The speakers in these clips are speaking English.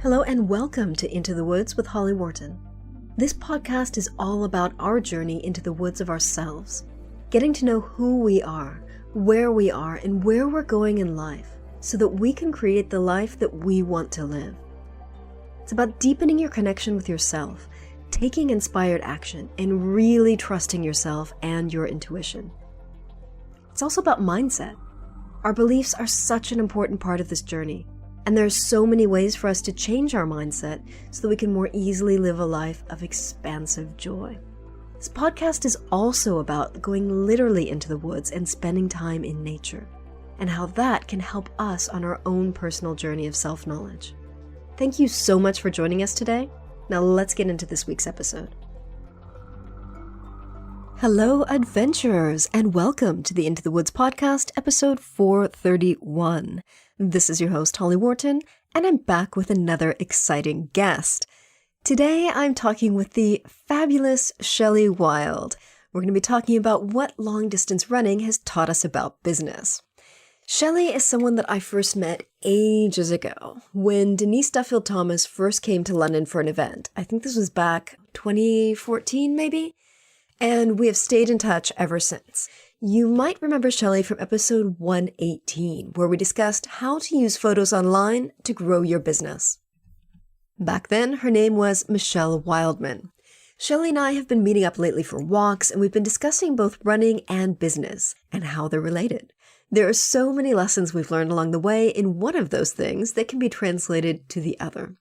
Hello and welcome to Into the Woods with Holly Wharton. This podcast is all about our journey into the woods of ourselves, getting to know who we are, where we are, and where we're going in life, so that we can create the life that we want to live. It's about deepening your connection with yourself, taking inspired action, and really trusting yourself and your intuition. It's also about mindset. Our beliefs are such an important part of this journey, and there are so many ways for us to change our mindset so that we can more easily live a life of expansive joy. This podcast is also about going literally into the woods and spending time in nature, and how that can help us on our own personal journey of self-knowledge. Thank you so much for joining us today. Now let's get into this week's episode. Hello, adventurers, and welcome to the Into the Woods podcast, episode 431. This is your host, Holly Wharton, and I'm back with another exciting guest. Today, I'm talking with the fabulous Chelley Wild. We're going to be talking about what long-distance running has taught us about business. Chelley is someone that I first met ages ago when Denise Duffield-Thomas first came to London for an event. I think this was back 2014, maybe? And we have stayed in touch ever since. You might remember Chelley from episode 118, where we discussed how to use photos online to grow your business. Back then, her name was Michelle Wildman. Chelley and I have been meeting up lately for walks, and we've been discussing both running and business and how they're related. There are so many lessons we've learned along the way in one of those things that can be translated to the other.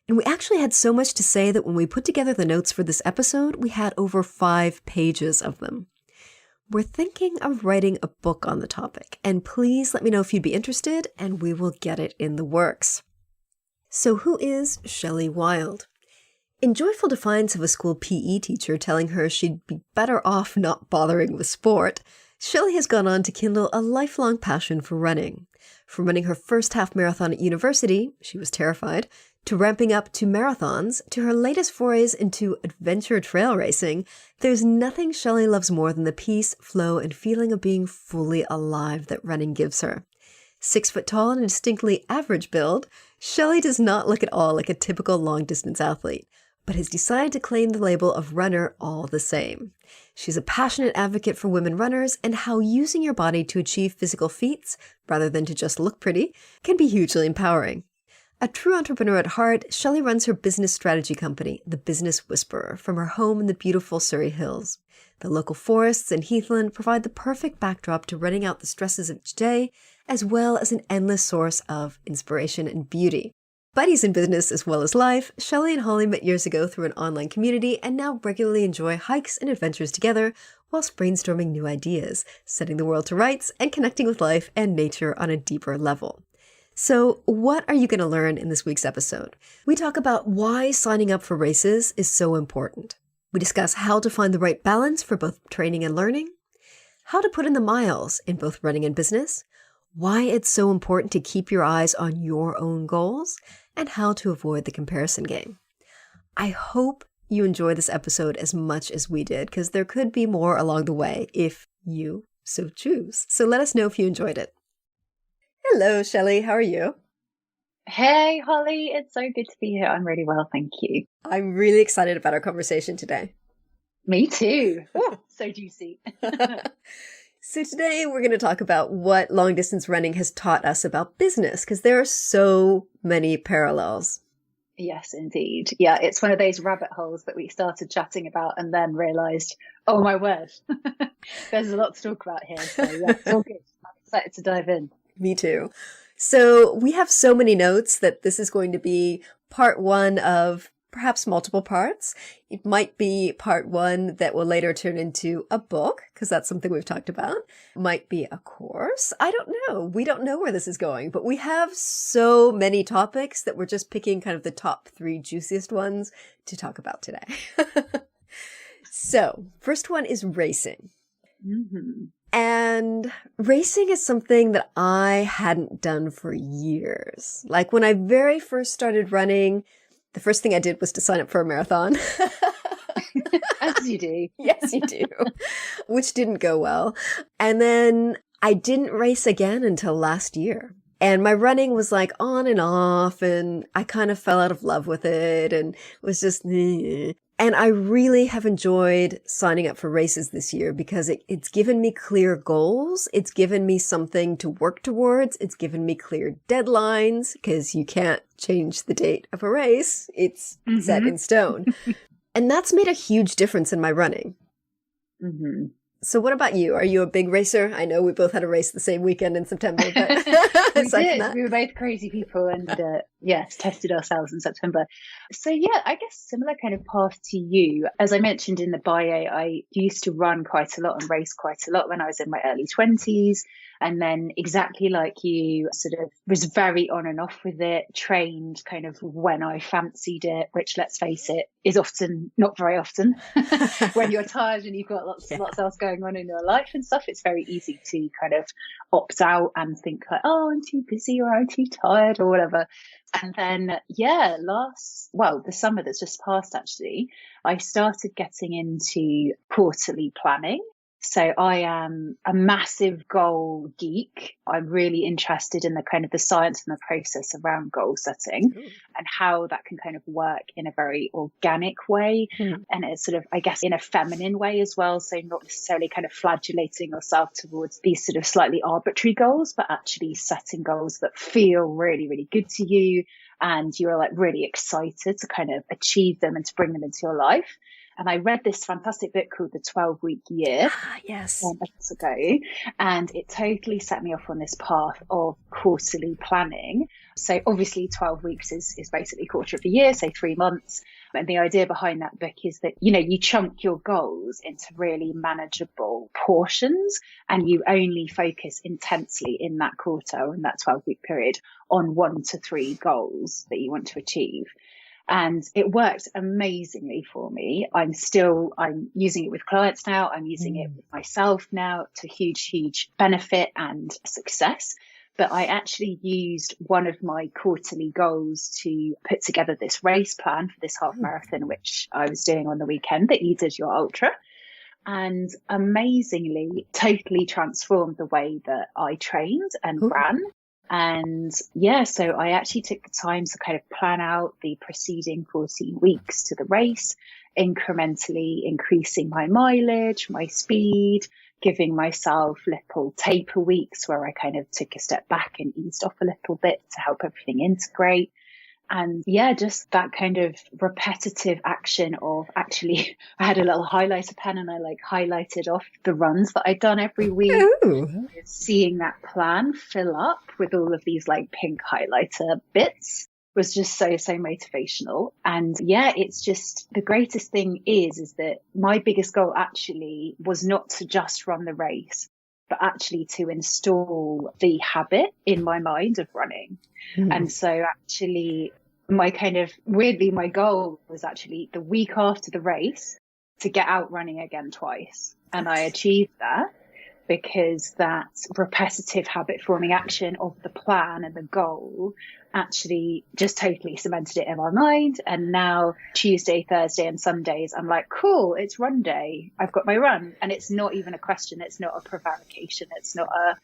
And we actually had so much to say that when we put together the notes for this episode, we had over 5 pages of them. We're thinking of writing a book on the topic, and please let me know if you'd be interested, and we will get it in the works. So who is Chelley Wild? In joyful defiance of a school PE teacher telling her she'd be better off not bothering with sport, Chelley has gone on to kindle a lifelong passion for running. From running her first half marathon at university, she was terrified, to ramping up to marathons, to her latest forays into adventure trail racing, there's nothing Chelley loves more than the peace, flow, and feeling of being fully alive that running gives her. 6 foot tall and a distinctly average build, Chelley does not look at all like a typical long-distance athlete, but has decided to claim the label of runner all the same. She's a passionate advocate for women runners and how using your body to achieve physical feats, rather than to just look pretty, can be hugely empowering. A true entrepreneur at heart, Chelley runs her business strategy company, The Business Whisperer, from her home in the beautiful Surrey Hills. The local forests and heathland provide the perfect backdrop to running out the stresses of each day, as well as an endless source of inspiration and beauty. Buddies in business as well as life, Chelley and Holly met years ago through an online community and now regularly enjoy hikes and adventures together whilst brainstorming new ideas, setting the world to rights, and connecting with life and nature on a deeper level. So what are you going to learn in this week's episode? We talk about why signing up for races is so important. We discuss how to find the right balance for both training and learning, how to put in the miles in both running and business, why it's so important to keep your eyes on your own goals, and how to avoid the comparison game. I hope you enjoy this episode as much as we did, because there could be more along the way if you so choose. So let us know if you enjoyed it. Hello, Chelley. How are you? Hey, Holly. It's so good to be here. I'm really well, thank you. I'm really excited about our conversation today. Me too. So juicy. So today we're going to talk about what long-distance running has taught us about business, because there are so many parallels. Yes, indeed. Yeah, it's one of those rabbit holes that we started chatting about and then realised, oh my word, there's a lot to talk about here. So yeah, it's all good. I'm excited to dive in. Me too. So we have so many notes that this is going to be part 1 of perhaps multiple parts. It might be part 1 that will later turn into a book, because that's something we've talked about. Might be a course. I don't know. We don't know where this is going, but we have so many topics that we're just picking kind of the top 3 juiciest ones to talk about today. So first one is racing. Mm-hmm. And racing is something that I hadn't done for years. Like when I very first started running, the first thing I did was to sign up for a marathon. As you do. Yes, you do. Which didn't go well. And then I didn't race again until last year. And my running was like on and off, and I kind of fell out of love with it and was just, eh. And I really have enjoyed signing up for races this year because it's given me clear goals. It's given me something to work towards. It's given me clear deadlines because you can't change the date of a race. It's set in stone. And that's made a huge difference in my running. Mm-hmm. So what about you? Are you a big racer? I know we both had a race the same weekend in September. But we did. We were both crazy people and yes, tested ourselves in September. So yeah, I guess similar kind of path to you. As I mentioned in the bio, I used to run quite a lot and race quite a lot when I was in my early 20s. And then exactly like you, sort of was very on and off with it, trained kind of when I fancied it, which let's face it, is often not very often. When you're tired and you've got lots else going on in your life and stuff, it's very easy to kind of opt out and think like, oh, I'm too busy or I'm too tired or whatever. And then, the summer that's just passed, actually, I started getting into quarterly planning. So I am a massive goal geek. I'm really interested in the kind of the science and the process around goal setting and how that can kind of work in a very organic way. And it's sort of, I guess, in a feminine way as well. So not necessarily kind of flagellating yourself towards these sort of slightly arbitrary goals, but actually setting goals that feel really, really good to you. And you're like really excited to kind of achieve them and to bring them into your life. And I read this fantastic book called The 12-Week Year months ago, and it totally set me off on this path of quarterly planning. So obviously 12 weeks is basically a quarter of a year, so 3 months. And the idea behind that book is that, you know, you chunk your goals into really manageable portions and you only focus intensely in that quarter or in that 12-week period on 1 to 3 goals that you want to achieve. And it worked amazingly for me. I'm using it with clients now. I'm using it with myself now to huge benefit and success. But I actually used one of my quarterly goals to put together this race plan for this half marathon, which I was doing on the weekend that you did your ultra. And amazingly, totally transformed the way that I trained and ran. And yeah, so I actually took the time to kind of plan out the preceding 14 weeks to the race, incrementally increasing my mileage, my speed, giving myself little taper weeks where I kind of took a step back and eased off a little bit to help everything integrate. And yeah, just that kind of repetitive action of actually, I had a little highlighter pen and I highlighted off the runs that I'd done every week. Ooh. Seeing that plan fill up with all of these pink highlighter bits was just so motivational. And yeah, it's just the greatest thing is that my biggest goal actually was not to just run the race, but actually to install the habit in my mind of running. And so actually my goal was actually the week after the race to get out running again twice. And I achieved that because that repetitive habit forming action of the plan and the goal actually just totally cemented it in my mind. And now Tuesday, Thursday and Sundays, I'm like, cool, it's run day. I've got my run. And it's not even a question. It's not a prevarication. It's not a,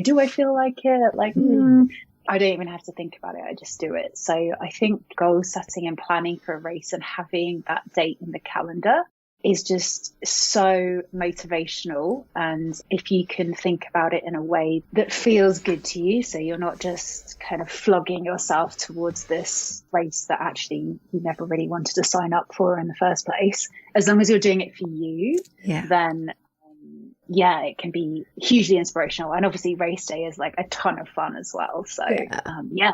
do I feel like it? I don't even have to think about it. I just do it. So I think goal setting and planning for a race and having that date in the calendar is just so motivational. And if you can think about it in a way that feels good to you, so you're not just kind of flogging yourself towards this race that actually you never really wanted to sign up for in the first place, as long as you're doing it for you, then it can be hugely inspirational. And obviously race day is a ton of fun as well. So yeah,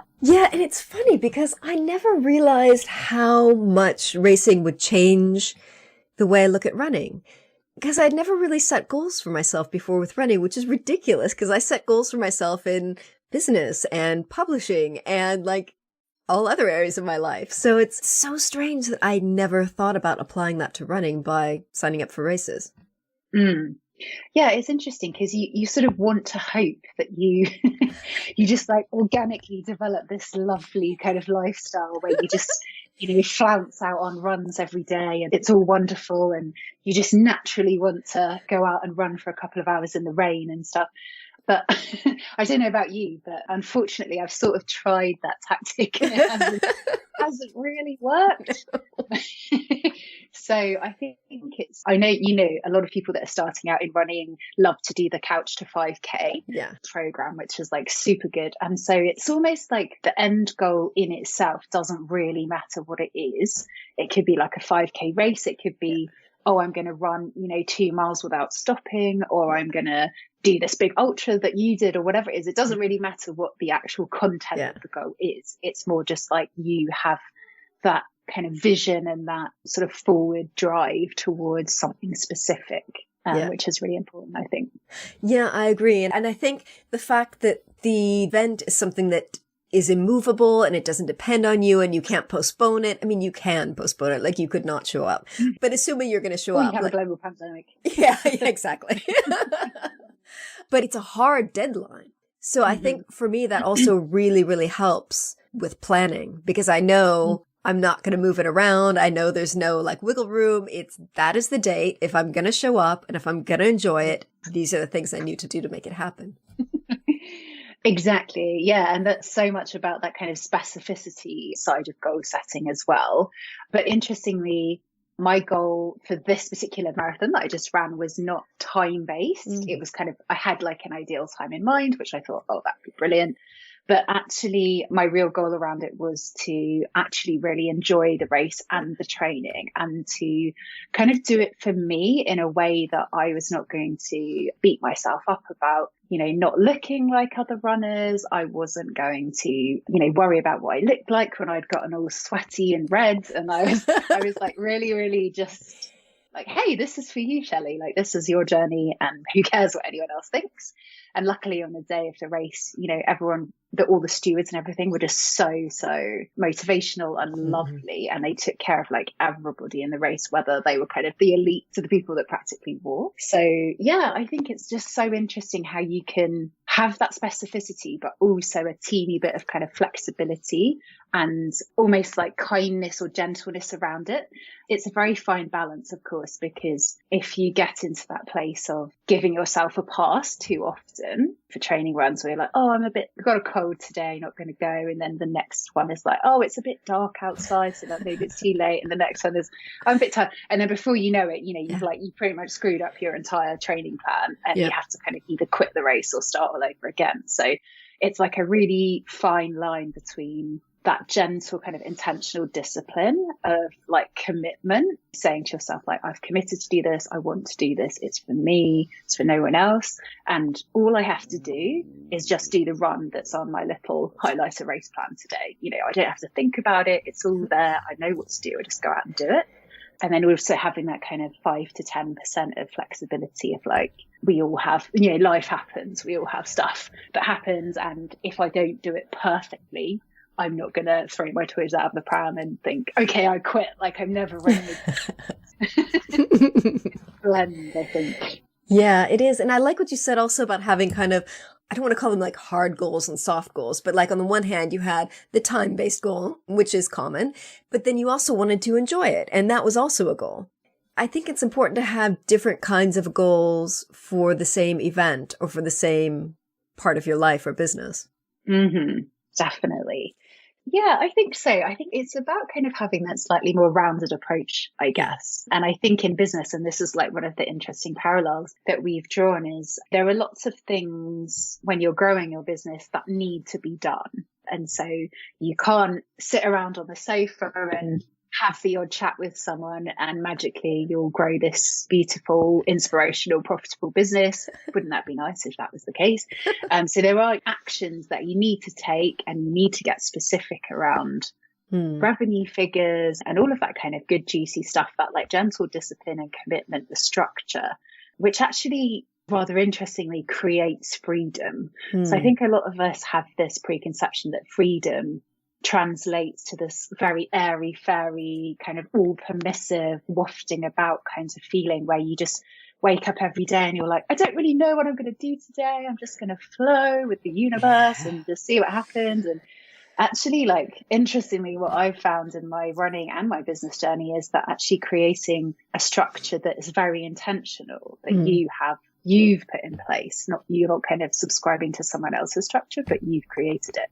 and it's funny because I never realized how much racing would change the way I look at running, because I'd never really set goals for myself before with running, which is ridiculous because I set goals for myself in business and publishing and all other areas of my life. So it's so strange that I never thought about applying that to running by signing up for races. Yeah, it's interesting because you sort of want to hope that you just organically develop this lovely kind of lifestyle where you just flounce out on runs every day and it's all wonderful and you just naturally want to go out and run for a couple of hours in the rain and stuff. But I don't know about you, but unfortunately, I've sort of tried that tactic and it hasn't really worked. So I think I know, a lot of people that are starting out in running love to do the Couch to 5K program, which is like super good. And so it's almost like the end goal in itself doesn't really matter what it is. It could be like a 5K race. It could be, oh, I'm going to run, 2 miles without stopping, or I'm going to do this big ultra that you did, or whatever it is. It doesn't really matter what the actual content of the goal is. It's more just like you have that kind of vision and that sort of forward drive towards something specific, which is really important, I think. Yeah, I agree. And I think the fact that the event is something that is immovable and it doesn't depend on you and you can't postpone it. I mean, you can postpone it, like you could not show up, but assuming you're going to show up. You have a global pandemic. Yeah, exactly. But it's a hard deadline. So I think for me, that also really, really helps with planning, because I know I'm not going to move it around. I know there's no like wiggle room. That is the date. If I'm going to show up and if I'm going to enjoy it, these are the things I need to do to make it happen. Exactly. Yeah. And that's so much about that kind of specificity side of goal setting as well. But interestingly, my goal for this particular marathon that I just ran was not time based. It was kind of, I had like an ideal time in mind, which I thought, oh, that'd be brilliant. But actually, my real goal around it was to actually really enjoy the race and the training, and to kind of do it for me in a way that I was not going to beat myself up about, not looking like other runners. I wasn't going to, worry about what I looked like when I'd gotten all sweaty and red. And I was like really, really just like, hey, this is for you, Chelley. Like, this is your journey and who cares what anyone else thinks. And luckily on the day of the race, everyone, all the stewards and everything were just so motivational and lovely. And they took care of like everybody in the race, whether they were kind of the elite to the people that practically wore. So yeah, I think it's just so interesting how you can have that specificity, but also a teeny bit of kind of flexibility and almost like kindness or gentleness around it. It's a very fine balance, of course, because if you get into that place of giving yourself a pass too often for training runs where you're like, oh, I've got a cold today, not going to go. And then the next one is like, oh, it's a bit dark outside, so that maybe it's too late. And the next one is, I'm a bit tired. And then before you know it, you pretty much screwed up your entire training plan, and you have to kind of either quit the race or start all over again. So it's like a really fine line between that gentle kind of intentional discipline of like commitment, saying to yourself, like, I've committed to do this. I want to do this. It's for me. It's for no one else. And all I have to do is just do the run that's on my little highlighter race plan today. I don't have to think about it. It's all there. I know what to do. I just go out and do it. And then also having that kind of 5 to 10% of flexibility of like, we all have, life happens. We all have stuff that happens. And if I don't do it perfectly, I'm not going to throw my toys out of the pram and think, okay, I quit. Like, I'm never running. Blend, I think. Yeah, it is. And I like what you said also about having kind of, I don't want to call them like hard goals and soft goals, but like on the one hand, you had the time-based goal, which is common, but then you also wanted to enjoy it. And that was also a goal. I think it's important to have different kinds of goals for the same event or for the same part of your life or business. Mm-hmm. Definitely. Yeah, I think so. I think it's about kind of having that slightly more rounded approach, I guess. And I think in business, and this is like one of the interesting parallels that we've drawn, is there are lots of things when you're growing your business that need to be done. And so you can't sit around on the sofa and have the odd chat with someone and magically you'll grow this beautiful, inspirational, profitable business. Wouldn't that be nice if that was the case? So there are actions that you need to take, and you need to get specific around revenue figures and all of that kind of good, juicy stuff, that like gentle discipline and commitment, the structure, which actually rather interestingly creates freedom. So I think a lot of us have this preconception that freedom translates to this very airy, fairy, kind of all permissive, wafting about kinds of feeling where you just wake up every day and you're like, I don't really know what I'm going to do today. I'm just going to flow with the universe and just see what happens. And actually, like, interestingly, what I've found in my running and my business journey is that actually creating a structure that is very intentional, that you have you've put in place, not you're not kind of subscribing to someone else's structure, but you've created it,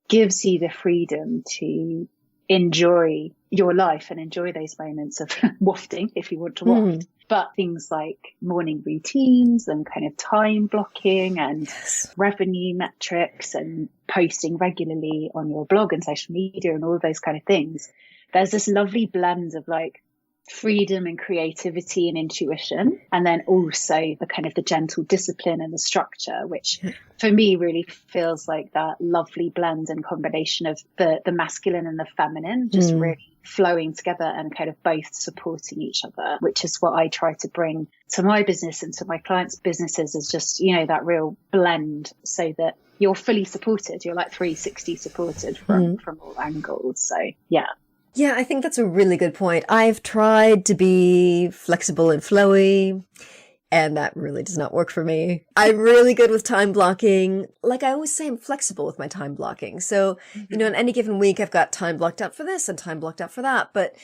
gives you the freedom to enjoy your life and enjoy those moments of wafting if you want to waft. But things like morning routines and kind of time blocking and revenue metrics and posting regularly on your blog and social media and all of those kind of things, there's this lovely blend of like freedom and creativity and intuition, and then also the kind of the gentle discipline and the structure, which for me really feels like that lovely blend and combination of the masculine and the feminine just really flowing together and kind of both supporting each other, which is what I try to bring to my business and to my clients' businesses, is just, you know, that real blend, so that you're fully supported, you're like 360 supported from all angles. So yeah, I think that's a really good point. I've tried to be flexible and flowy, and that really does not work for me. I'm really good with time blocking. Like I always say, I'm flexible with my time blocking. So, you know, in any given week, I've got time blocked out for this and time blocked out for that. But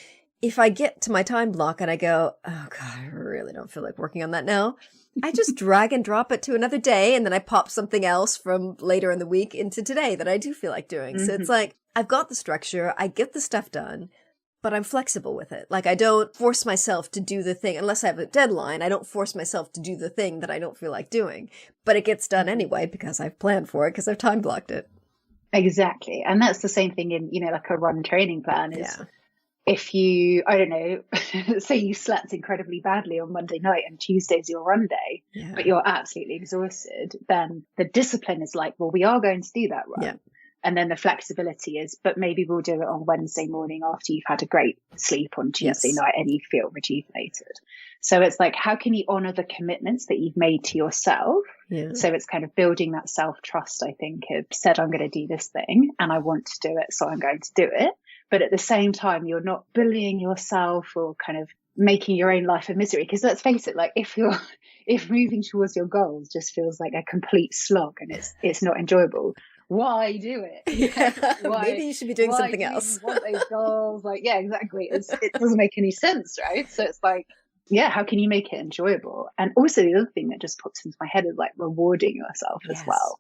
if I get to my time block and I go, oh God, I really don't feel like working on that now, I just drag and drop it to another day. And then I pop something else from later in the week into today that I do feel like doing. So it's like, I've got the structure, I get the stuff done, but I'm flexible with it. Like I don't force myself to do the thing unless I have a deadline. I don't force myself to do the thing that I don't feel like doing, but it gets done anyway because I've planned for it, because I've time blocked it. Exactly. And that's the same thing in, you know, like a run training plan is if you, I don't know, say you slept incredibly badly on Monday night and Tuesday's your run day, but you're absolutely exhausted, then the discipline is like, well, we are going to do that run. Yeah. And then the flexibility is, but maybe we'll do it on Wednesday morning after you've had a great sleep on Tuesday night and you feel rejuvenated. So it's like, how can you honor the commitments that you've made to yourself? So it's kind of building that self-trust, I think, of said, I'm going to do this thing and I want to do it, so I'm going to do it. But at the same time, you're not bullying yourself or kind of making your own life a misery. Because let's face it, like if moving towards your goals just feels like a complete slog and it's not enjoyable, why do it? Maybe you should be doing something else. You want those goals? Like, yeah, exactly. It doesn't make any sense, right? So it's like, yeah, how can you make it enjoyable? And also the other thing that just pops into my head is like rewarding yourself as well.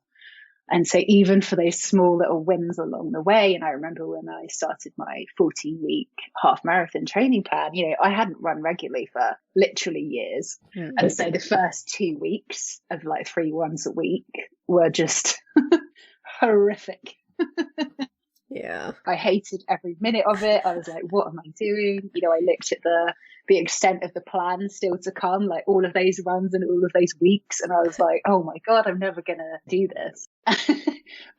And so even for those small little wins along the way, and I remember when I started my 14-week half marathon training plan, you know, I hadn't run regularly for literally years. And so the first 2 weeks of like 3 runs a week were just horrific. I hated every minute of it. I was like, what am I doing? You know, I looked at the extent of the plan still to come, like all of those runs and all of those weeks, and I was like, oh my God, I'm never gonna do this.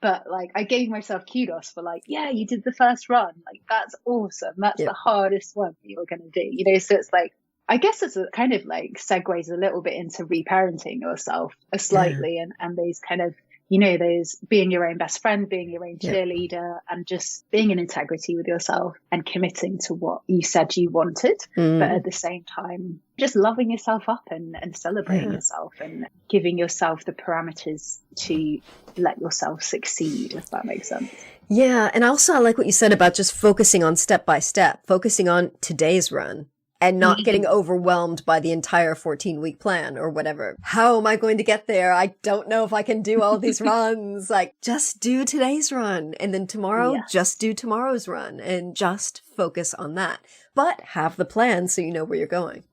But like I gave myself kudos for like, yeah, you did the first run, like that's awesome, that's the hardest one that you're gonna do, you know. So it's like, I guess it's a kind of like segues a little bit into reparenting yourself slightly, and those kind of, you know, those being your own best friend, being your own cheerleader, and just being in integrity with yourself and committing to what you said you wanted, but at the same time, just loving yourself up and celebrating yourself and giving yourself the parameters to let yourself succeed, if that makes sense. Yeah. And also I like what you said about just focusing on step by step, focusing on today's run. And not getting overwhelmed by the entire 14-week plan or whatever. How am I going to get there? I don't know if I can do all these runs. Like, just do today's run. And then tomorrow, just do tomorrow's run. And just focus on that. But have the plan so you know where you're going.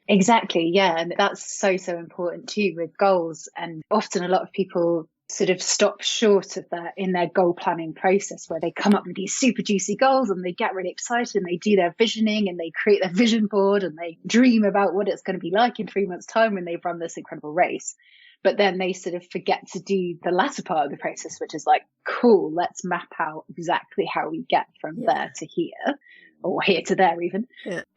Exactly, yeah. And that's so important too with goals. And often a lot of people sort of stop short of that in their goal planning process, where they come up with these super juicy goals and they get really excited and they do their visioning and they create their vision board and they dream about what it's going to be like in 3 months' time when they've run this incredible race. But then they sort of forget to do the latter part of the process, which is like, cool, let's map out exactly how we get from there to here, or here to there even.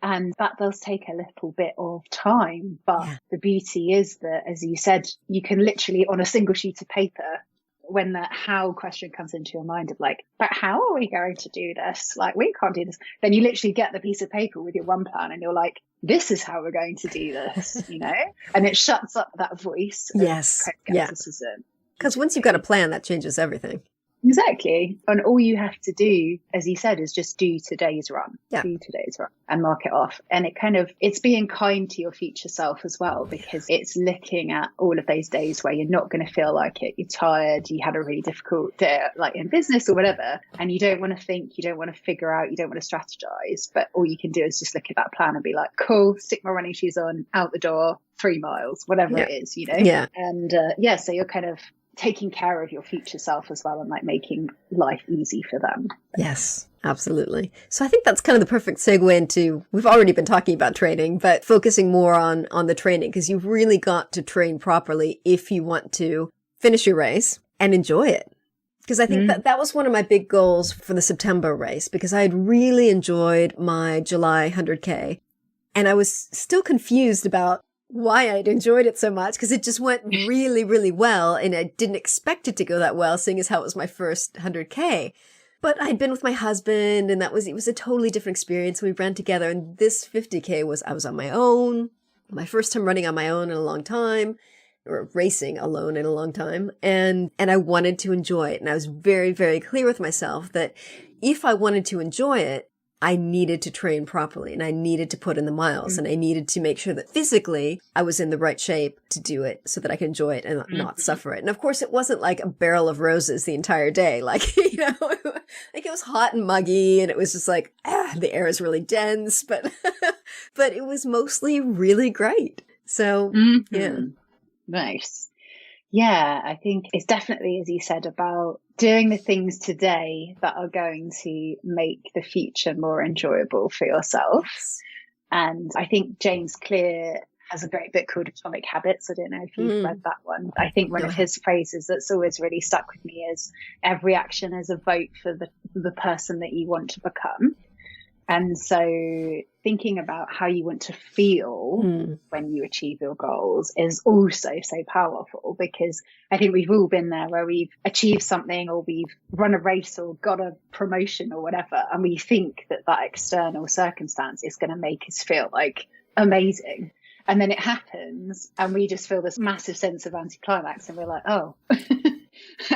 And that does take a little bit of time. But the beauty is that, as you said, you can literally on a single sheet of paper, when that how question comes into your mind of like, but how are we going to do this? Like, we can't do this. Then you literally get the piece of paper with your run plan and you're like, this is how we're going to do this, you know? And it shuts up that voice of criticism. Because once you've got a plan, that changes everything. Exactly. And all you have to do, as you said, is just do today's run. Yeah. Do today's run and mark it off. And it's being kind to your future self as well, because it's looking at all of those days where you're not going to feel like it. You're tired. You had a really difficult day, like in business or whatever. And you don't want to think, you don't want to figure out, you don't want to strategize. But all you can do is just look at that plan and be like, cool, stick my running shoes on, out the door, 3 miles, whatever it is, Yeah. And so you're kind of taking care of your future self as well, and like making life easy for them. Yes, absolutely. So I think that's kind of the perfect segue into, we've already been talking about training, but focusing more on the training, because you've really got to train properly if you want to finish your race and enjoy it. Because I think that was one of my big goals for the September race, because I had really enjoyed my July 100K. And I was still confused about why I'd enjoyed it so much, because it just went really, really well. And I didn't expect it to go that well, seeing as how it was my first 100K. But I'd been with my husband, and it was a totally different experience. We ran together, and this 50K I was on my own, my first time running on my own in a long time, or racing alone in a long time. And I wanted to enjoy it. And I was very, very clear with myself that if I wanted to enjoy it, I needed to train properly, and I needed to put in the miles, and I needed to make sure that physically I was in the right shape to do it so that I could enjoy it and not suffer it. And of course, it wasn't like a barrel of roses the entire day. Like, like it was hot and muggy, and it was just like, the air is really dense, but, but it was mostly really great. So, yeah. Nice. Yeah, I think it's definitely, as you said, about doing the things today that are going to make the future more enjoyable for yourself. And I think James Clear has a great book called Atomic Habits. I don't know if you've read that one. I think one of his phrases that's always really stuck with me is, every action is a vote for the person that you want to become. And so thinking about how you want to feel when you achieve your goals is also so powerful, because I think we've all been there where we've achieved something, or we've run a race or got a promotion or whatever, and we think that external circumstance is going to make us feel like amazing. And then it happens, and we just feel this massive sense of anticlimax, and we're like, oh,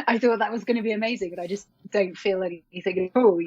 I thought that was going to be amazing, and I just don't feel anything at all,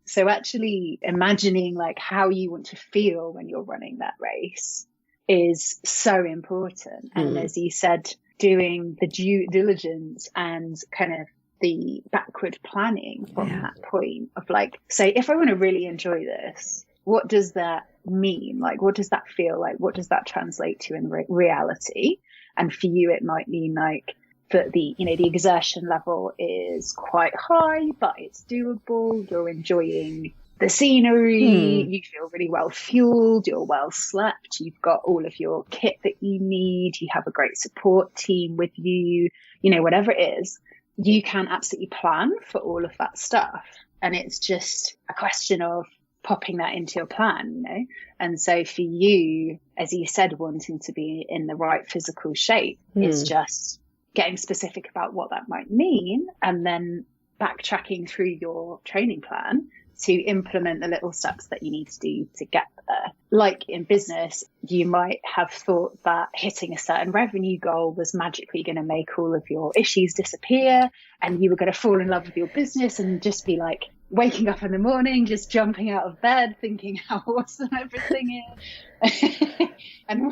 So actually imagining like how you want to feel when you're running that race is so important. And as you said, doing the due diligence and kind of the backward planning from that point of like, say, if I want to really enjoy this, what does that mean? Like, what does that feel like? What does that translate to in reality? And for you, it might mean like, that the exertion level is quite high, but it's doable. You're enjoying the scenery. You feel really well fueled. You're well slept. You've got all of your kit that you need. You have a great support team with you. Whatever it is, you can absolutely plan for all of that stuff. And it's just a question of popping that into your plan, And so for you, as you said, wanting to be in the right physical shape, it's just getting specific about what that might mean, and then backtracking through your training plan to implement the little steps that you need to do to get there. Like in business, you might have thought that hitting a certain revenue goal was magically going to make all of your issues disappear, and you were going to fall in love with your business and just be like waking up in the morning, just jumping out of bed, thinking how awesome everything is. And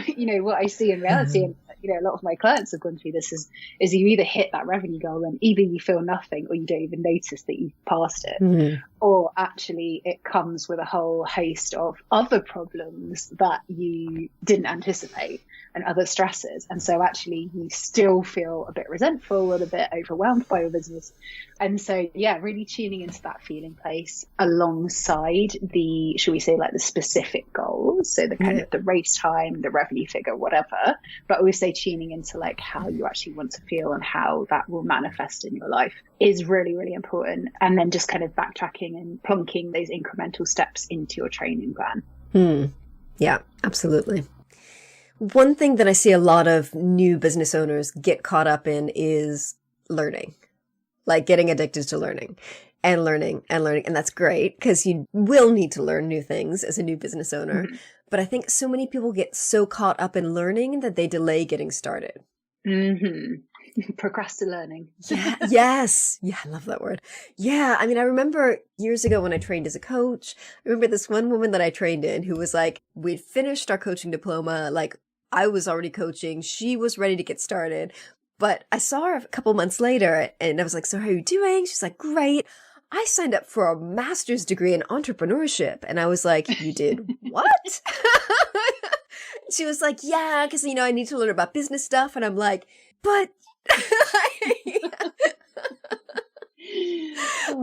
what I see in reality, and a lot of my clients have gone through this, is you either hit that revenue goal and either you feel nothing, or you don't even notice that you've passed it, or actually it comes with a whole host of other problems that you didn't anticipate and other stresses. And so actually you still feel a bit resentful and a bit overwhelmed by your business. And so, really tuning into that feeling place alongside the, shall we say, like the specific goals. So the kind of the race time, the revenue figure, whatever, but also tuning into like how you actually want to feel and how that will manifest in your life is really, really important. And then just kind of backtracking and plonking those incremental steps into your training plan. Yeah, absolutely. One thing that I see a lot of new business owners get caught up in is learning, like getting addicted to learning. And learning. And that's great, because you will need to learn new things as a new business owner. But I think so many people get so caught up in learning that they delay getting started. Procrastinating. Yeah, yes. Yeah, I love that word. Yeah, I mean, I remember years ago when I trained as a coach, I remember this one woman that I trained in who was like, we'd finished our coaching diploma, like I was already coaching, she was ready to get started, but I saw her a couple months later and I was like, so how are you doing? She's like, great. I signed up for a master's degree in entrepreneurship. And I was like, you did what? She was like, yeah, because, I need to learn about business stuff. And I'm like, but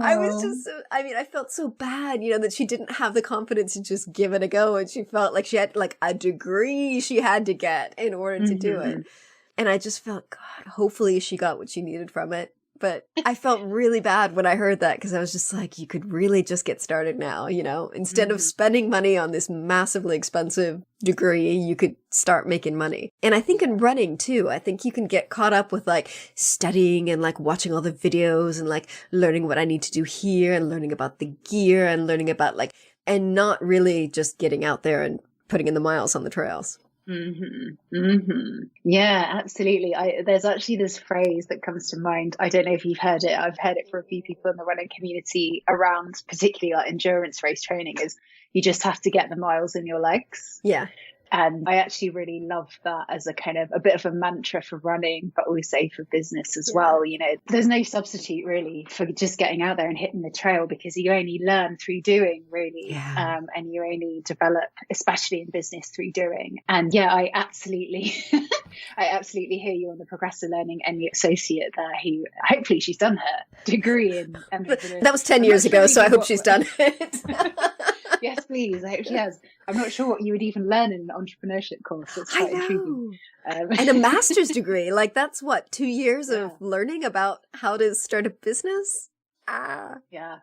I was just, I felt so bad, that she didn't have the confidence to just give it a go. And she felt like she had like a degree she had to get in order to do it. And I just felt, God, hopefully she got what she needed from it. But I felt really bad when I heard that because I was just like, you could really just get started now, instead of spending money on this massively expensive degree, you could start making money. And I think in running too, I think you can get caught up with like studying and like watching all the videos and like learning what I need to do here and learning about the gear and learning about and not really just getting out there and putting in the miles on the trails. Yeah, absolutely. There's actually this phrase that comes to mind. I don't know if you've heard it. I've heard it for a few people in the running community around particularly like endurance race training is you just have to get the miles in your legs. Yeah. And I actually really love that as a kind of a bit of a mantra for running, but also for business as well. There's no substitute really for just getting out there and hitting the trail because you only learn through doing really. Yeah. And you only develop, especially in business, through doing. And yeah, I absolutely, I absolutely hear you on the progressive learning and the associate there who hopefully she's done her degree in. That was 10 years ago, so I hope she's done it. Yes, please. I hope she has. I'm not sure what you would even learn in an entrepreneurship course. It's quite intriguing. And a master's degree, that's what, 2 years of learning about how to start a business? Yeah.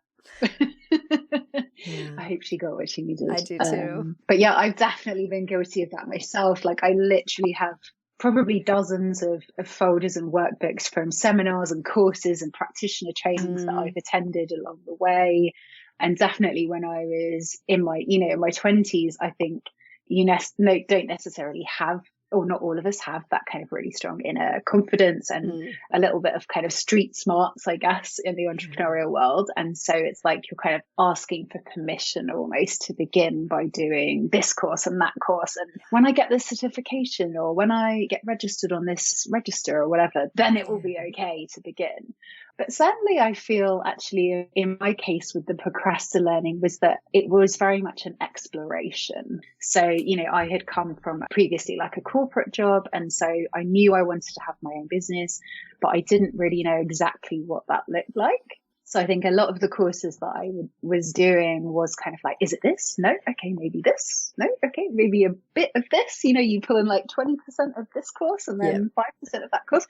I hope she got what she needed. I do too. But yeah, I've definitely been guilty of that myself. I literally have probably dozens of folders and workbooks from seminars and courses and practitioner trainings that I've attended along the way. And definitely when I was in my 20s, I think don't necessarily have, or not all of us have that kind of really strong inner confidence and a little bit of kind of street smarts, I guess, in the entrepreneurial world. And so it's like you're kind of asking for permission almost to begin by doing this course and that course. And when I get this certification or when I get registered on this register or whatever, then it will be okay to begin. But certainly I feel actually in my case with the procrastinating learning was that it was very much an exploration. So, I had come from previously like a corporate job. And so I knew I wanted to have my own business, but I didn't really know exactly what that looked like. So I think a lot of the courses that I was doing was kind of like, is it this? No. Okay, maybe this. No. Okay, maybe a bit of this. You pull in like 20% of this course and then 5% of that course.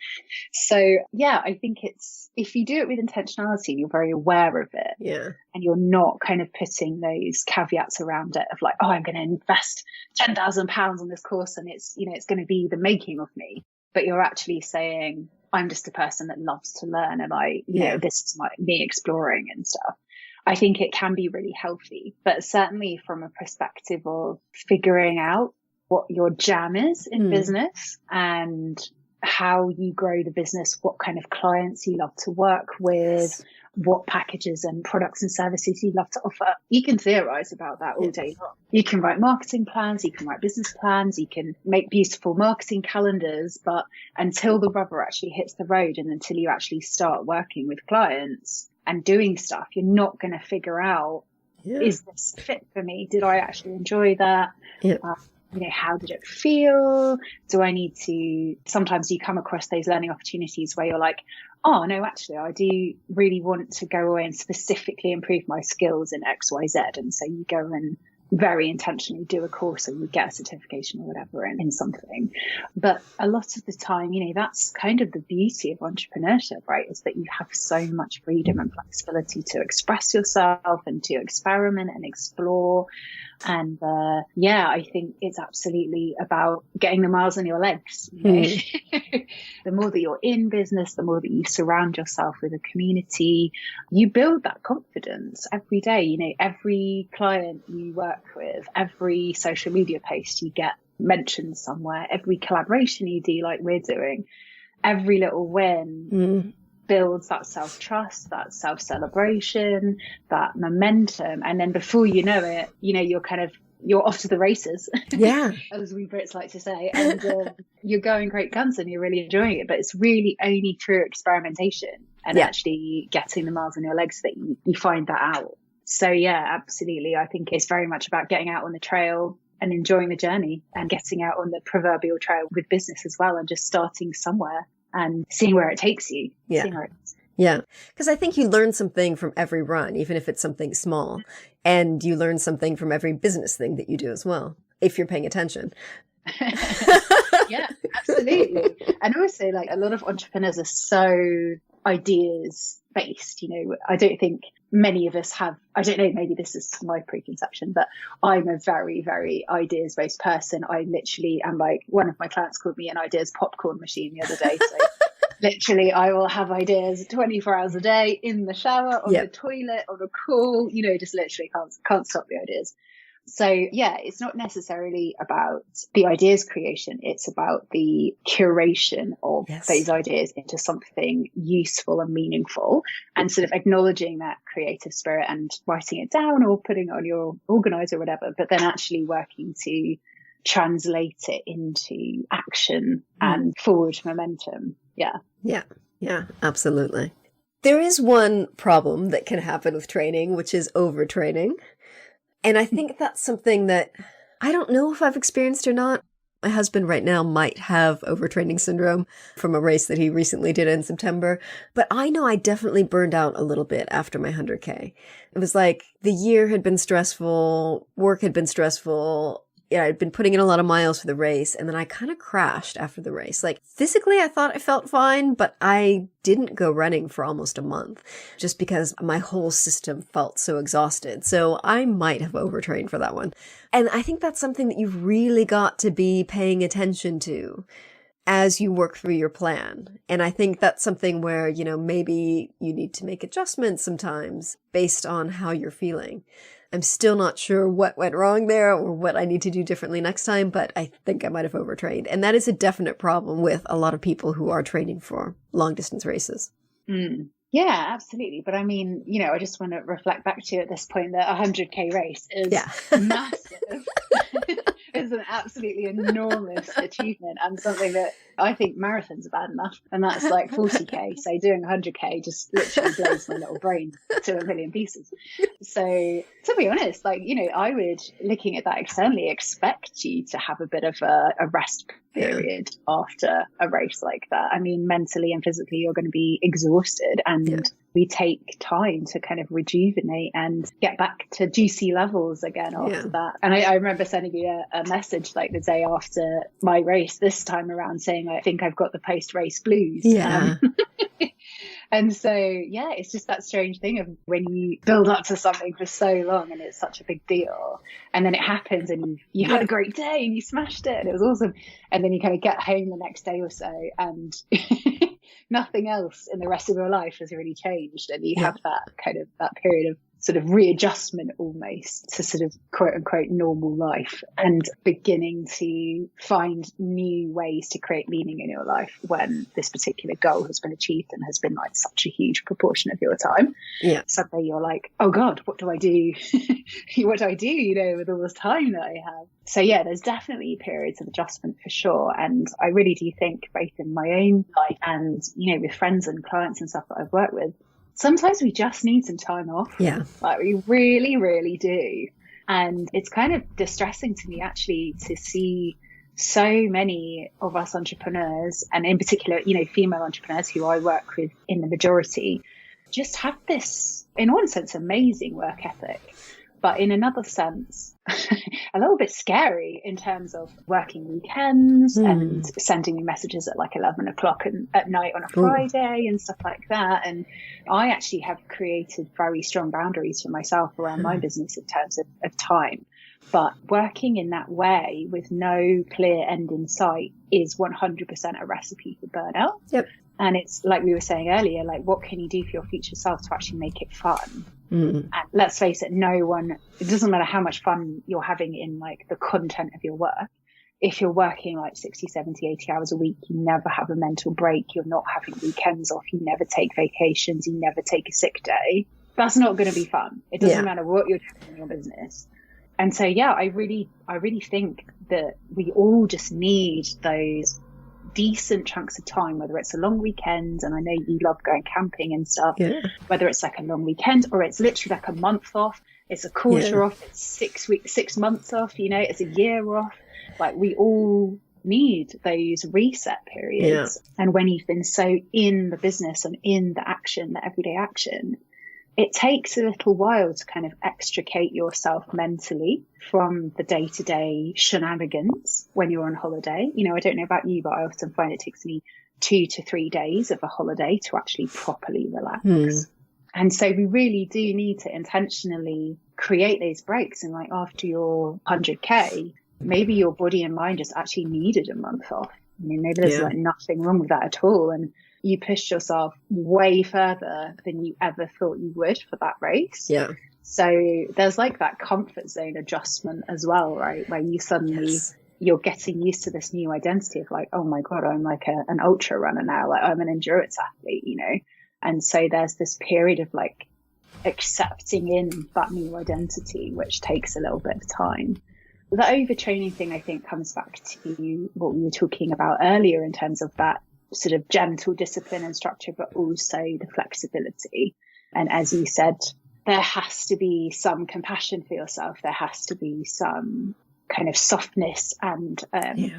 So yeah, I think if you do it with intentionality, you're very aware of it. Yeah. And you're not kind of putting those caveats around it of like, oh, I'm going to invest £10,000 on this course and it's going to be the making of me. But you're actually saying, I'm just a person that loves to learn and this is me exploring and stuff. I think it can be really healthy, but certainly from a perspective of figuring out what your jam is in business and how you grow the business, what kind of clients you love to work with, what packages and products and services you love to offer. You can theorize about that all day long. You can write marketing plans, you can write business plans, you can make beautiful marketing calendars, but until the rubber actually hits the road and until you actually start working with clients and doing stuff, you're not going to figure out, is this fit for me? Did I actually enjoy that? Yeah. How did it feel? Do I need to, sometimes you come across those learning opportunities where you're like, oh no, actually I do really want to go away and specifically improve my skills in X, Y, Z. And so you go and very intentionally do a course or you get a certification or whatever in something. But a lot of the time, that's kind of the beauty of entrepreneurship, right? Is that you have so much freedom and flexibility to express yourself and to experiment and explore. And I think it's absolutely about getting the miles on your legs. The more that you're in business, the more that you surround yourself with a community, you build that confidence every day. Every client you work with, every social media post you get mentioned somewhere, every collaboration you do like we're doing. every little win builds that self-trust, that self-celebration, that momentum. And then before you know it, you're off to the races. Yeah. As we Brits like to say. And you're going great guns and you're really enjoying it. But it's really only through experimentation and actually getting the miles on your legs that you find that out. So yeah, absolutely. I think it's very much about getting out on the trail and enjoying the journey and getting out on the proverbial trail with business as well, and just starting somewhere and seeing where it takes you. Yeah. Yeah. Because I think you learn something from every run, even if it's something small. And you learn something from every business thing that you do as well, if you're paying attention. Yeah, absolutely. And also, like, a lot of entrepreneurs are so ideas based. I don't think many of us have, I don't know, maybe this is my preconception, but I'm a very, very ideas based person. I literally am, like, one of my clients called me an ideas popcorn machine the other day. So literally I will have ideas 24 hours a day, in the shower, on the toilet, on a call, just literally can't stop the ideas. So yeah, it's not necessarily about the ideas creation. It's about the curation of those ideas into something useful and meaningful, and sort of acknowledging that creative spirit and writing it down or putting it on your organizer or whatever, but then actually working to translate it into action and forward momentum. Yeah, absolutely. There is one problem that can happen with training, which is overtraining. And I think that's something that I don't know if I've experienced or not. My husband right now might have overtraining syndrome from a race that he recently did in September. But I know I definitely burned out a little bit after my 100K. It was like the year had been stressful, work had been stressful. Yeah, I'd been putting in a lot of miles for the race, and then I kind of crashed after the race. Like, physically, I thought I felt fine, but I didn't go running for almost a month just because my whole system felt so exhausted. So I might have overtrained for that one. And I think that's something that you've really got to be paying attention to as you work through your plan. And I think that's something where, maybe you need to make adjustments sometimes based on how you're feeling. I'm still not sure what went wrong there or what I need to do differently next time, but I think I might have overtrained. And that is a definite problem with a lot of people who are training for long distance races. Yeah, absolutely. But I mean, I just want to reflect back to you at this point that a 100K race is massive. It's an absolutely enormous achievement, and something that I think marathons are bad enough, and that's like 40K. So doing 100K just literally blows my little brain to a million pieces. So to be honest, I would, looking at that externally, expect you to have a bit of a rest period after a race like that. I mean, mentally and physically, you're going to be exhausted, and we take time to kind of rejuvenate and get back to juicy levels again after that. And I remember sending you a message like the day after my race this time around saying, I think I've got the post-race blues. And so, it's just that strange thing of when you build up to something for so long and it's such a big deal, and then it happens and you had a great day and you smashed it and it was awesome. And then you kind of get home the next day or so and nothing else in the rest of your life has really changed. And you have that period of sort of readjustment almost to sort of quote unquote normal life, and beginning to find new ways to create meaning in your life when this particular goal has been achieved and has been like such a huge proportion of your time. Suddenly you're like, oh God, what do I do? What do I do, with all this time that I have? So there's definitely periods of adjustment for sure. And I really do think, both in my own life and, with friends and clients and stuff that I've worked with, sometimes we just need some time off. Like, we really, really do. And it's kind of distressing to me actually to see so many of us entrepreneurs, and in particular, female entrepreneurs who I work with in the majority, just have this, in one sense, amazing work ethic, but in another sense, a little bit scary in terms of working weekends and sending me messages at like 11 o'clock at night on a Friday and stuff like that. And I actually have created very strong boundaries for myself around my business in terms of time. But working in that way with no clear end in sight is 100% a recipe for burnout. And it's like we were saying earlier, like, what can you do for your future self to actually make it fun? And let's face it, it doesn't matter how much fun you're having in like the content of your work. if you're working like 60, 70, 80 hours a week, you never have a mental break. You're not having weekends off. You never take vacations. You never take a sick day. That's not going to be fun. It doesn't matter what you're doing in your business. And so, yeah, I really think that we all just need those decent chunks of time, whether it's a long weekend, and I know you love going camping and stuff, whether it's like a long weekend or it's literally like a month off, it's a quarter off, it's 6 weeks, 6 months off, you know, it's a year off. Like, we all need those reset periods. And when you've been so in the business and in the action, the everyday action, it takes a little while to kind of extricate yourself mentally from the day-to-day shenanigans when you're on holiday. You know, I don't know about you, but I often find it takes me 2 to 3 days of a holiday to actually properly relax. And so we really do need to intentionally create those breaks. And like, after your 100K, maybe your body and mind just actually needed a month off. I mean, maybe there's like nothing wrong with that at all. And you pushed yourself way further than you ever thought you would for that race. Yeah. So there's like that comfort zone adjustment as well, right? Where you suddenly, you're getting used to this new identity of like, oh my God, I'm like an ultra runner now. Like, I'm an endurance athlete, you know? And so there's this period of like accepting in that new identity, which takes a little bit of time. The overtraining thing, I think, comes back to what we were talking about earlier in terms of that sort of gentle discipline and structure, but also the flexibility. And as you said, there has to be some compassion for yourself. There has to be some kind of softness and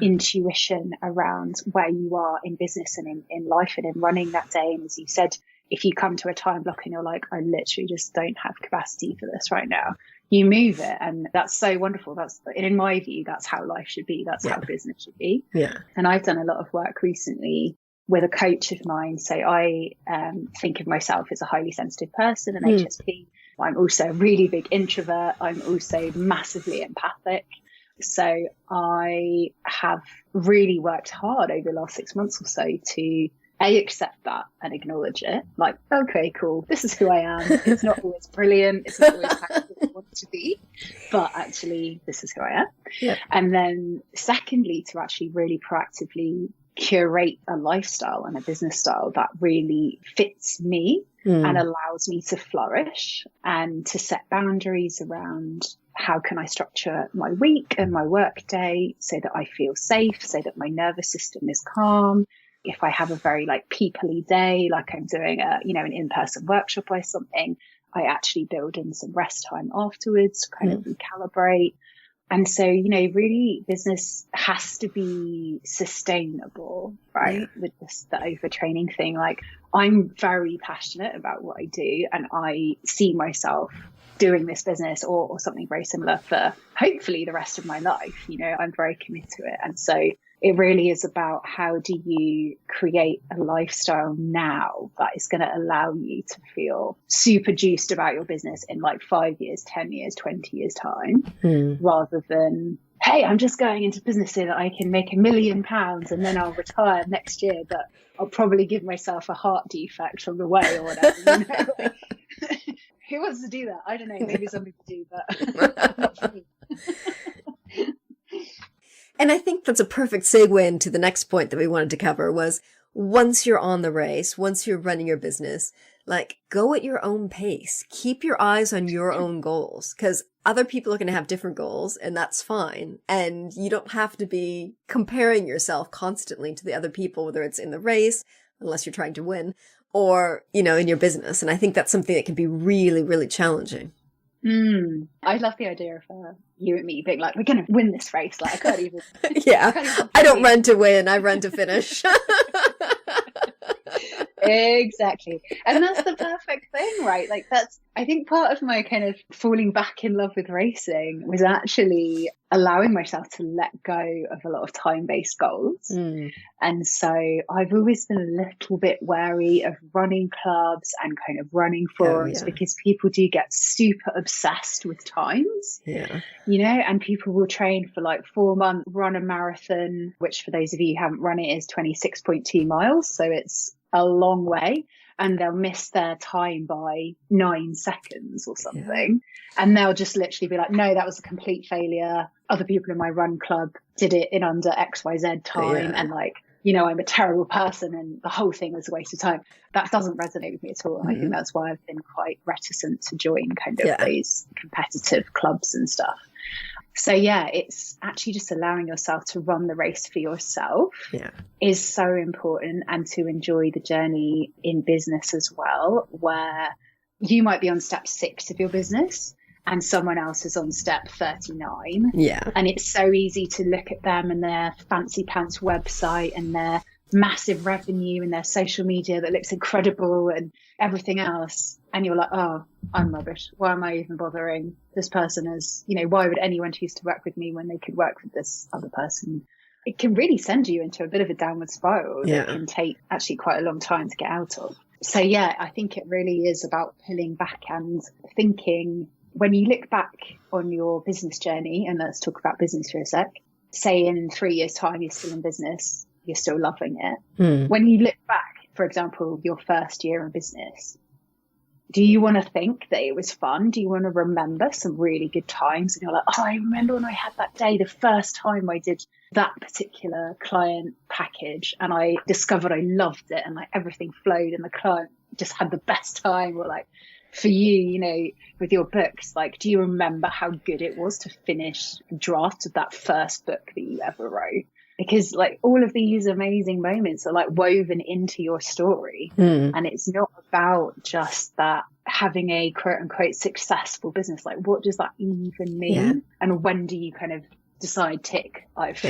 intuition around where you are in business and in life and in running that day. And as you said, if you come to a time block and you're like, I literally just don't have capacity for this right now, you move it. And that's so wonderful. That's, in my view, that's how life should be. That's how business should be. Yeah. And I've done a lot of work recently with a coach of mine. So I think of myself as a highly sensitive person, an HSP. I'm also a really big introvert. I'm also massively empathic. So I have really worked hard over the last 6 months or so to accept that and acknowledge it. Like, okay, cool. This is who I am. It's not always brilliant. It's not always how I want to be, but actually this is who I am. Yeah. And then secondly, to actually really proactively curate a lifestyle and a business style that really fits me and allows me to flourish, and to set boundaries around how can I structure my week and my work day so that I feel safe, so that my nervous system is calm. If I have a very like people-y day, like I'm doing an in-person workshop or something, I actually build in some rest time afterwards to kind of recalibrate. And so, really business has to be sustainable, right? Yeah. With the overtraining thing. Like, I'm very passionate about what I do, and I see myself doing this business or something very similar for hopefully the rest of my life. I'm very committed to it. And so it really is about how do you create a lifestyle now that is going to allow you to feel super juiced about your business in like 5 years, 10 years, 20 years time, rather than, hey, I'm just going into business so that I can make £1 million and then I'll retire next year, but I'll probably give myself a heart defect on the way or whatever. Who wants to do that? I don't know. Maybe some people do, but not for me. And I think that's a perfect segue into the next point that we wanted to cover was, once you're on the race, once you're running your business, like, go at your own pace. Keep your eyes on your own goals, because other people are going to have different goals, and that's fine. And you don't have to be comparing yourself constantly to the other people, whether it's in the race, unless you're trying to win, or, in your business. And I think that's something that can be really, really challenging. I love the idea of you and me being like, we're going to win this race. Like, I can't even. I don't run to win. I run to finish. Exactly. And that's the perfect thing, right? Like, I think part of my kind of falling back in love with racing was actually allowing myself to let go of a lot of time-based goals. And so I've always been a little bit wary of running clubs and kind of running forums because people do get super obsessed with times. Yeah. And people will train for like 4 months, run a marathon, which for those of you who haven't run it is 26.2 miles. So it's a long way. and they'll miss their time by 9 seconds or something. Yeah. And they'll just literally be like, no, that was a complete failure. Other people in my run club did it in under XYZ time. Yeah. And like, you know, I'm a terrible person and the whole thing was a waste of time. That doesn't resonate with me at all. And I think that's why I've been quite reticent to join kind of those competitive clubs and stuff. So yeah, it's actually just allowing yourself to run the race for yourself is so important, and to enjoy the journey in business as well, where you might be on step 6 of your business and someone else is on step 39. Yeah. And it's so easy to look at them and their fancy pants website and their massive revenue and their social media that looks incredible and everything else. And you're like, oh, I'm rubbish. Why am I even bothering? This person is, you know, why would anyone choose to work with me when they could work with this other person? It can really send you into a bit of a downward spiral that can take actually quite a long time to get out of. So yeah, I think it really is about pulling back and thinking, when you look back on your business journey, and let's talk about business for a sec, say in 3 years' time, you're still in business, you're still loving it. When you look back, for example, your first year in business, do you want to think that it was fun? Do you want to remember some really good times? And you're like, oh, I remember when I had that day, the first time I did that particular client package and I discovered I loved it and like everything flowed and the client just had the best time. Or like for you, you know, with your books, like, do you remember how good it was to finish a draft of that first book that you ever wrote? Because like all of these amazing moments are like woven into your story. And it's not about just that having a quote unquote successful business. Like, what does that even mean? Yeah. And when do you kind of decide, tick, I've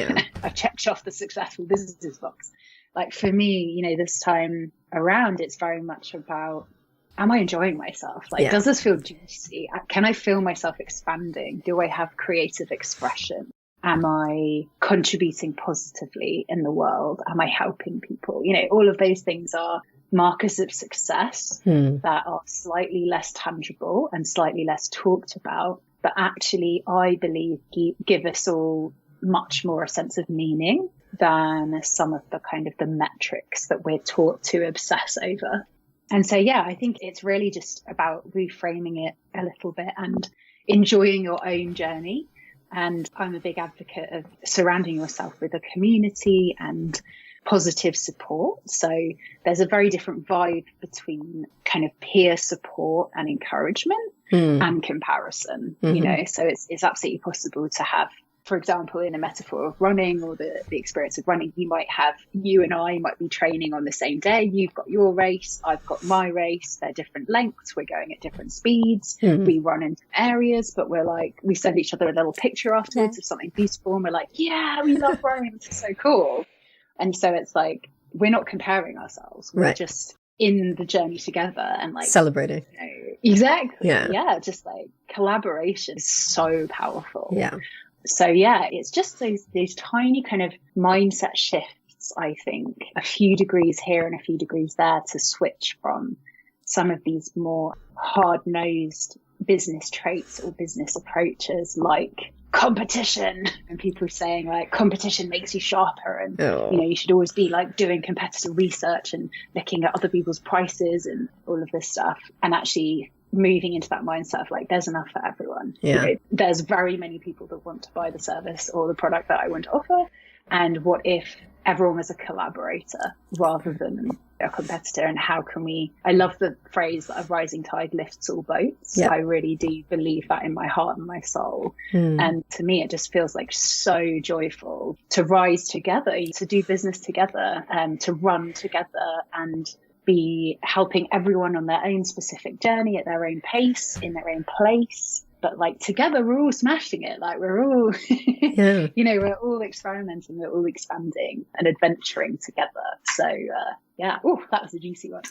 checked off the successful business box? Like for me, you know, this time around, it's very much about, am I enjoying myself? Like, does this feel juicy? Can I feel myself expanding? Do I have creative expression? Am I contributing positively in the world? Am I helping people? You know, all of those things are markers of success that are slightly less tangible and slightly less talked about, but actually, I believe, give us all much more a sense of meaning than some of the kind of the metrics that we're taught to obsess over. And so, yeah, I think it's really just about reframing it a little bit and enjoying your own journey. And I'm a big advocate of surrounding yourself with a community and positive support. So there's a very different vibe between kind of peer support and encouragement and comparison, you know, so it's absolutely possible to have, for example, in a metaphor of running or the experience of running, you and I might be training on the same day. You've got your race, I've got my race. They're different lengths. We're going at different speeds. We run in different areas, but we're like, we send each other a little picture afterwards of something beautiful. And we're like, yeah, we love running. This is so cool. And so it's like, we're not comparing ourselves. We're just in the journey together and like celebrating. You know, exactly. Yeah. Just like collaboration is so powerful. Yeah. So yeah, it's just those tiny kind of mindset shifts, I think, a few degrees here and a few degrees there to switch from some of these more hard-nosed business traits or business approaches like competition, and people saying like competition makes you sharper and you know, you should always be like doing competitive research and looking at other people's prices and all of this stuff, and actually moving into that mindset of like, there's enough for everyone. You know, there's very many people that want to buy the service or the product that I want to offer. And what if everyone was a collaborator rather than a competitor? And how can I love the phrase that a rising tide lifts all boats. I really do believe that in my heart and my soul. And to me, it just feels like so joyful to rise together, to do business together, to run together and be helping everyone on their own specific journey at their own pace, in their own place. But like together, we're all smashing it. Like we're all, you know, we're all experimenting, we're all expanding and adventuring together. So yeah, that was a juicy one.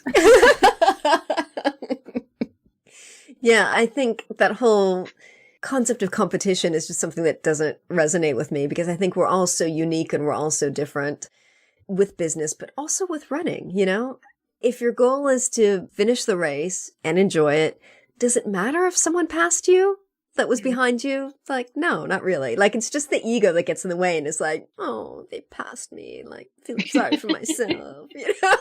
Yeah, I think that whole concept of competition is just something that doesn't resonate with me, because I think we're all so unique and we're all so different with business, but also with running, you know? If your goal is to finish the race and enjoy it, does it matter if someone passed you? that was behind you? It's like, no, not really. Like, it's just the ego that gets in the way and is like, oh, they passed me. Like, feeling sorry for myself, you know?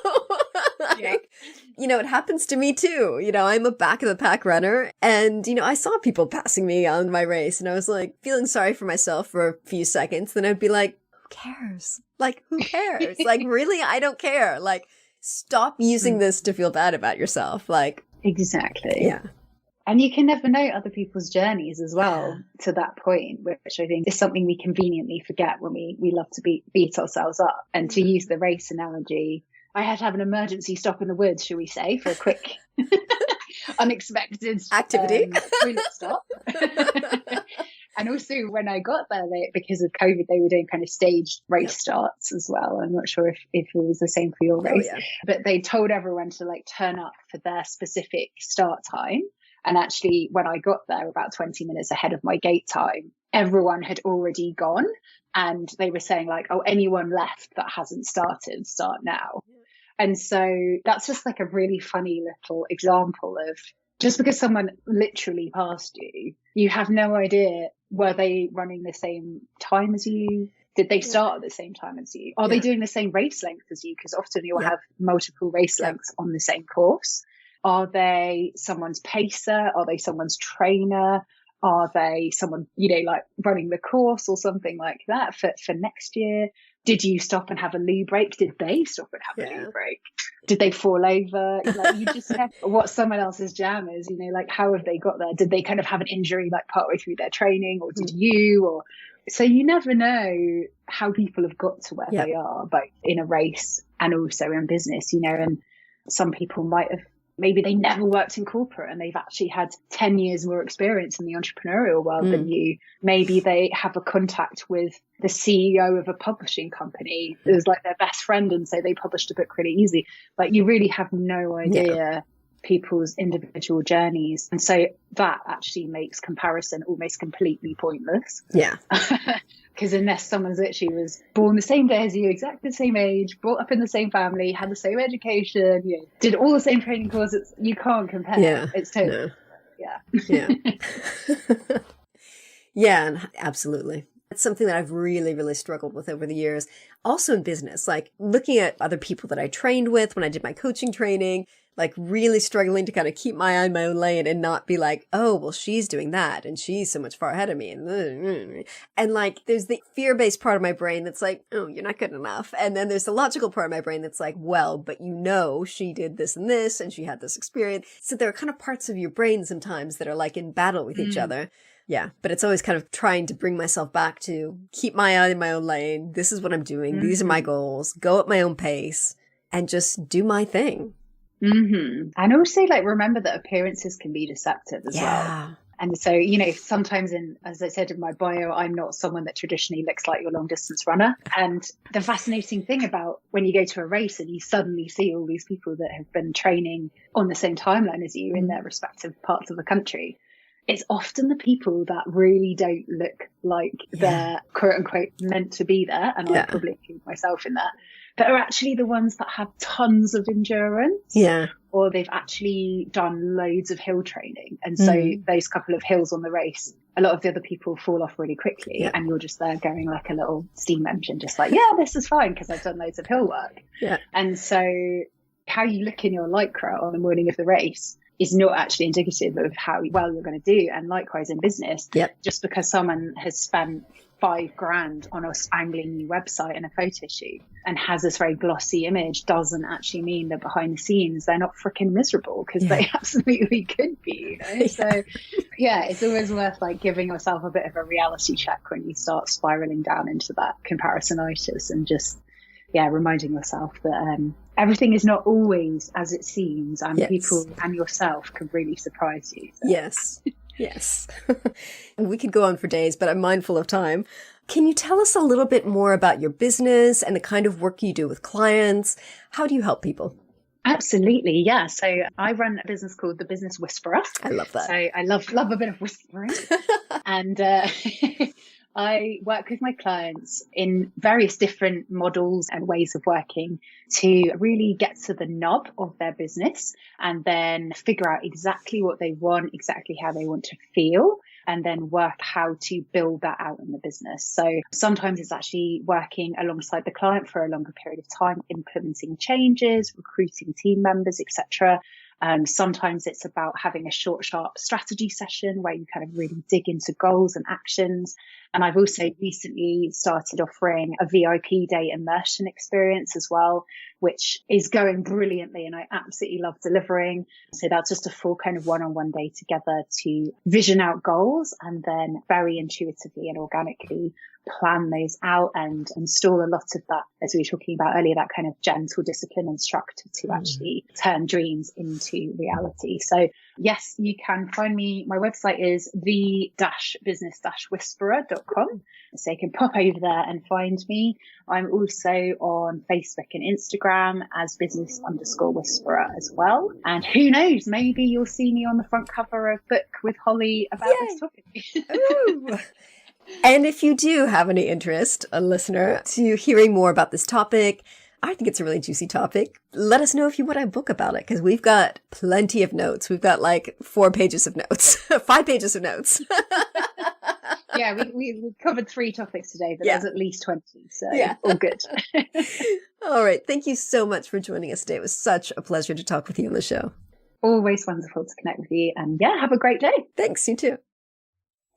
Like, you know, it happens to me too. You know, I'm a back of the pack runner and, you know, I saw people passing me on my race and I was like feeling sorry for myself for a few seconds. Then I'd be like, who cares? Like, who cares? Like, really? I don't care. Like, stop using this to feel bad about yourself. Like, exactly. Yeah. And you can never know other people's journeys as well to that point, which I think is something we conveniently forget when we love to beat ourselves up. And to use the race analogy, I had to have an emergency stop in the woods, shall we say, for a quick, unexpected activity toilet stop. And also when I got there, because of COVID, they were doing kind of staged race starts as well. I'm not sure if it was the same for your race, but they told everyone to like turn up for their specific start time. And actually, when I got there about 20 minutes ahead of my gate time, everyone had already gone. And they were saying like, oh, anyone left that hasn't started, start now. And so that's just like a really funny little example of just because someone literally passed you, you have no idea, were they running the same time as you? Did they start at the same time as you? Are they doing the same race length as you? Because often you'll have multiple race lengths on the same course. Are they someone's pacer? Are they someone's trainer? Are they someone, you know, like running the course or something like that for next year? Did you stop and have a loo break? Did they stop and have a loo break? Did they fall over? Like, you just have what someone else's jam is, you know, like how have they got there? Did they kind of have an injury like partway through their training, or did you? Or so you never know how people have got to where they are, both in a race and also in business, you know. And some people might have, maybe they never worked in corporate and they've actually had 10 years more experience in the entrepreneurial world than you. Maybe they have a contact with the CEO of a publishing company who's like their best friend, and so they published a book really easy. Like, you really have no idea people's individual journeys. And so that actually makes comparison almost completely pointless. Yeah. Because unless someone's literally was born the same day as you, exactly the same age, brought up in the same family, had the same education, you know, did all the same training courses, you can't compare. Yeah. It's totally, yeah, absolutely. It's something that I've really, really struggled with over the years. Also in business, like looking at other people that I trained with when I did my coaching training, like really struggling to kind of keep my eye on my own lane and not be like, oh, well, she's doing that and she's so much far ahead of me. And like, there's the fear-based part of my brain that's like, oh, you're not good enough. And then there's the logical part of my brain that's like, well, but you know, she did this and she had this experience. So there are kind of parts of your brain sometimes that are like in battle with each other. Yeah, but it's always kind of trying to bring myself back to keep my eye in my own lane. This is what I'm doing. These are my goals. Go at my own pace and just do my thing. And also, like, remember that appearances can be deceptive as well. And so, you know, sometimes as I said in my bio, I'm not someone that traditionally looks like your long distance runner. And the fascinating thing about when you go to a race and you suddenly see all these people that have been training on the same timeline as you in their respective parts of the country, it's often the people that really don't look like they're quote unquote meant to be there. And I probably include myself in that. That are actually the ones that have tons of endurance. Yeah. Or they've actually done loads of hill training. And so those couple of hills on the race, a lot of the other people fall off really quickly. And you're just there going like a little steam engine, just like, yeah, this is fine because I've done loads of hill work. Yeah. And so how you look in your lycra on the morning of the race is not actually indicative of how well you're going to do. And likewise in business, just because someone has spent $5,000 on us angling new website and a photo shoot and has this very glossy image doesn't actually mean that behind the scenes they're not freaking miserable, because they absolutely could be, you know? So it's always worth like giving yourself a bit of a reality check when you start spiraling down into that comparisonitis, and just reminding yourself that everything is not always as it seems, and people and yourself can really surprise you. So. Yes. We could go on for days, but I'm mindful of time. Can you tell us a little bit more about your business and the kind of work you do with clients? How do you help people? Absolutely. Yeah. So I run a business called The Business Whisperer. I love that. So I love a bit of whispering. And I work with my clients in various different models and ways of working to really get to the nub of their business and then figure out exactly what they want, exactly how they want to feel, and then work how to build that out in the business. So sometimes it's actually working alongside the client for a longer period of time, implementing changes, recruiting team members, etc. Sometimes it's about having a short, sharp strategy session where you kind of really dig into goals and actions. And I've also recently started offering a VIP day immersion experience as well, which is going brilliantly and I absolutely love delivering. So that's just a full kind of one-on-one day together to vision out goals and then very intuitively and organically plan those out and install a lot of that, as we were talking about earlier, that kind of gentle discipline and structure to actually turn dreams into reality. So yes, you can find me. My website is the-business-whisperer.com. So you can pop over there and find me. I'm also on Facebook and Instagram as business_whisperer as well. And who knows, maybe you'll see me on the front cover of a book with Holly about this topic. Ooh. And if you do have any interest, a listener, to hearing more about this topic, I think it's a really juicy topic. Let us know if you want a book about it, because we've got plenty of notes. We've got like 4 pages of notes, 5 pages of notes. Yeah, we covered 3 topics today, but there's at least 20, so all good. All right. Thank you so much for joining us today. It was such a pleasure to talk with you on the show. Always wonderful to connect with you, and have a great day. Thanks, you too.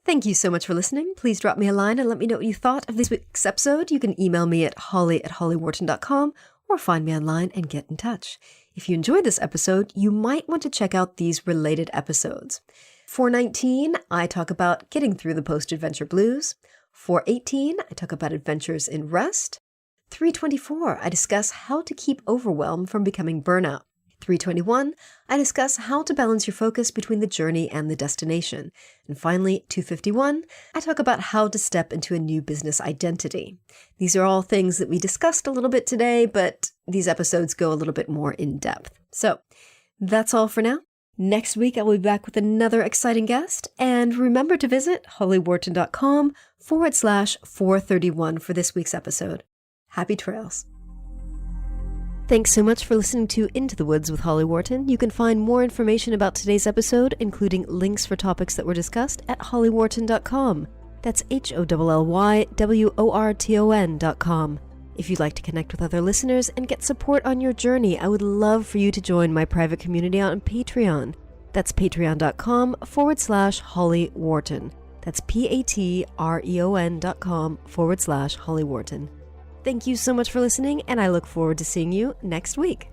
Thank you so much for listening. Please drop me a line and let me know what you thought of this week's episode. You can email me at holly@hollywharton.com or find me online and get in touch. If you enjoyed this episode, you might want to check out these related episodes. 419, I talk about getting through the post-adventure blues. 418, I talk about adventures in rest. 324, I discuss how to keep overwhelm from becoming burnout. 321, I discuss how to balance your focus between the journey and the destination. And finally, 251, I talk about how to step into a new business identity. These are all things that we discussed a little bit today, but these episodes go a little bit more in depth. So that's all for now. Next week, I will be back with another exciting guest. And remember to visit hollywharton.com/431 for this week's episode. Happy trails. Thanks so much for listening to Into the Woods with Holly Wharton. You can find more information about today's episode, including links for topics that were discussed, at hollywharton.com. That's HOLLYWORTON.com. If you'd like to connect with other listeners and get support on your journey, I would love for you to join my private community on Patreon. That's patreon.com/Holly Wharton. That's patreon.com/Holly Wharton. Thank you so much for listening, and I look forward to seeing you next week.